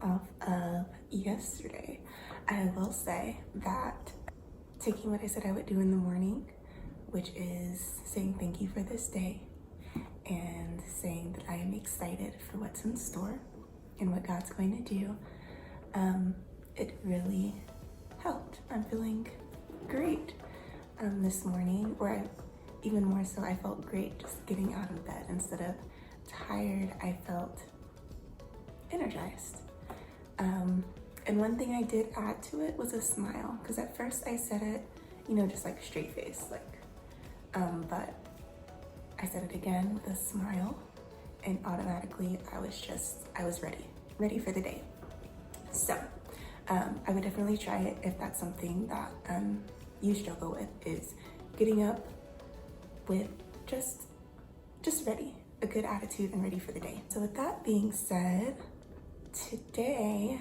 off of yesterday, I will say that taking what I said I would do in the morning, which is saying thank you for this day and saying that I am excited for what's in store and what God's going to do, it really helped. I'm feeling great this morning, or even more so, I felt great just getting out of bed. Instead of tired, I felt energized. And one thing I did add to it was a smile, because at first I said it, just like straight face, but I said it again with a smile, and automatically I was ready for the day. So I would definitely try it if that's something that you struggle with, is getting up with just ready, a good attitude and ready for the day. So with that being said, today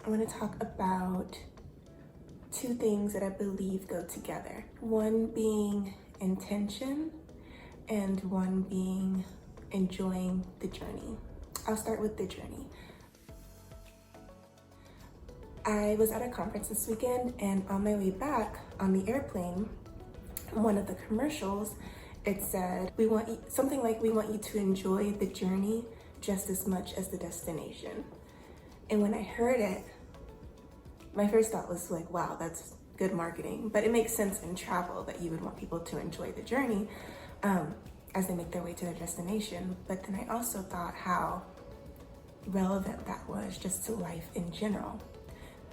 I want to talk about two things that I believe go together. One being intention and one being enjoying the journey. I'll start with the journey. I was at a conference this weekend, and on my way back on the airplane, one of the commercials, it said, we want you to enjoy the journey just as much as the destination. And when I heard it, my first thought was like, wow, that's good marketing. But it makes sense in travel that you would want people to enjoy the journey as they make their way to their destination. But then I also thought how relevant that was just to life in general.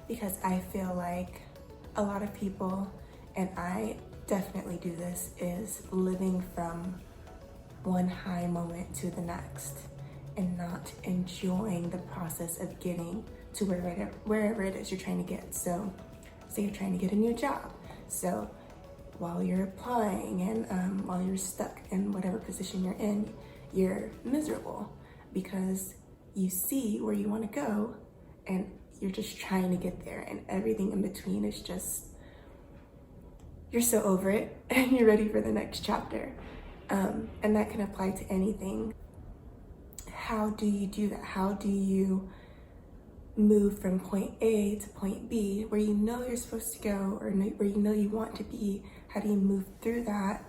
Because I feel like a lot of people, and I definitely do this, is living from one high moment to the next and not enjoying the process of getting to wherever it is you're trying to get. So say you're trying to get a new job. So while you're applying and while you're stuck in whatever position you're in, you're miserable because you see where you want to go and you're just trying to get there, and everything in between is just, you're so over it and you're ready for the next chapter. And that can apply to anything. How do you do that? How do you move from point A to point B, where you know you're supposed to go, or where you know you want to be? How do you move through that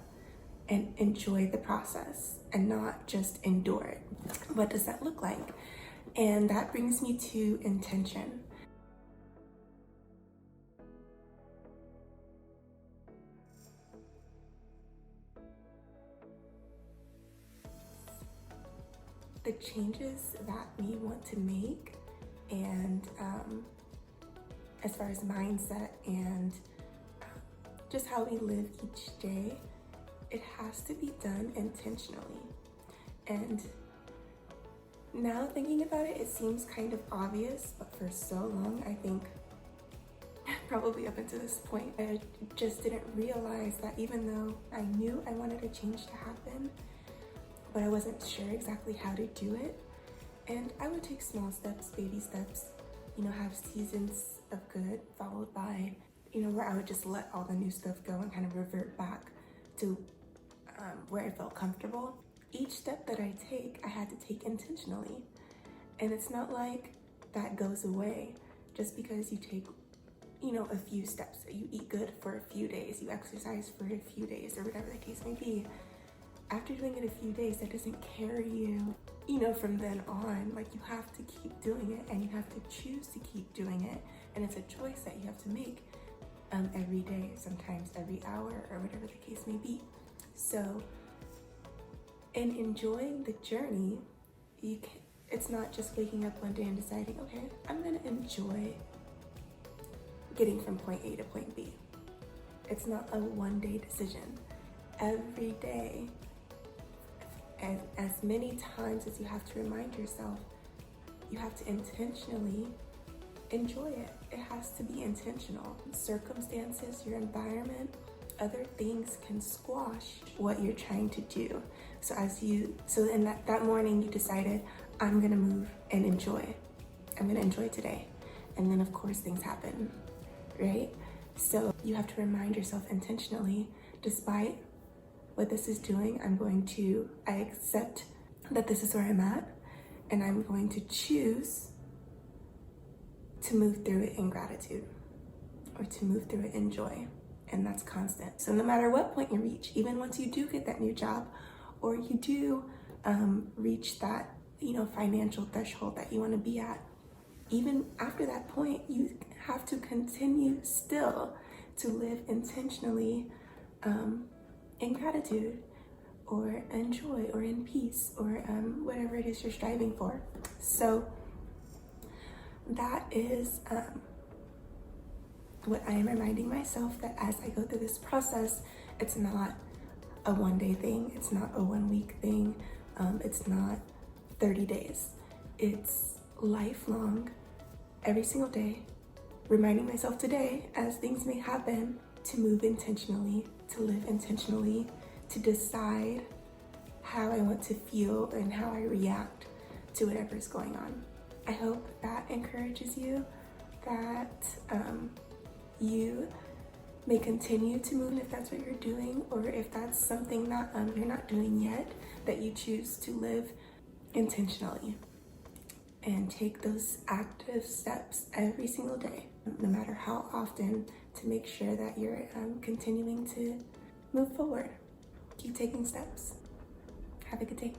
and enjoy the process and not just endure it? What does that look like? And that brings me to intention. The changes that we want to make, and as far as mindset and just how we live each day, it has to be done intentionally. And now thinking about it, it seems kind of obvious, but for so long, I think probably up until this point, I just didn't realize that even though I knew I wanted a change to happen, but I wasn't sure exactly how to do it. And I would take small steps, baby steps, have seasons of good followed by, where I would just let all the new stuff go and kind of revert back to where I felt comfortable. Each step that I take, I had to take intentionally. And it's not like that goes away just because you take, a few steps. You eat good for a few days, you exercise for a few days, or whatever the case may be. After doing it a few days, that doesn't carry you, from then on. Like, you have to keep doing it, and you have to choose to keep doing it. And it's a choice that you have to make every day, sometimes every hour, or whatever the case may be. So in enjoying the journey, it's not just waking up one day and deciding, okay, I'm gonna enjoy getting from point A to point B. It's not a one-day decision. Every day, and as many times as you have to remind yourself, you have to intentionally enjoy it. It has to be intentional. Circumstances, your environment, other things can squash what you're trying to do. So in that morning you decided, I'm gonna move and enjoy. I'm gonna enjoy today. And then of course things happen, right? So you have to remind yourself intentionally, despite what this is doing, I accept that this is where I'm at, and I'm going to choose to move through it in gratitude or to move through it in joy. And that's constant. So no matter what point you reach, even once you do get that new job or you do reach that, financial threshold that you want to be at, even after that point, you have to continue still to live intentionally in gratitude or in joy or in peace or whatever it is you're striving for. So that is what I am reminding myself, that as I go through this process, it's not a one-day thing, it's not a 1 week thing, it's not 30 days. It's lifelong, every single day, reminding myself today, as things may happen, to move intentionally, to live intentionally, to decide how I want to feel and how I react to whatever is going on. I hope that encourages you, that you may continue to move if that's what you're doing, or if that's something that you're not doing yet, that you choose to live intentionally and take those active steps every single day, no matter how often, to make sure that you're continuing to move forward. Keep taking steps. Have a good day.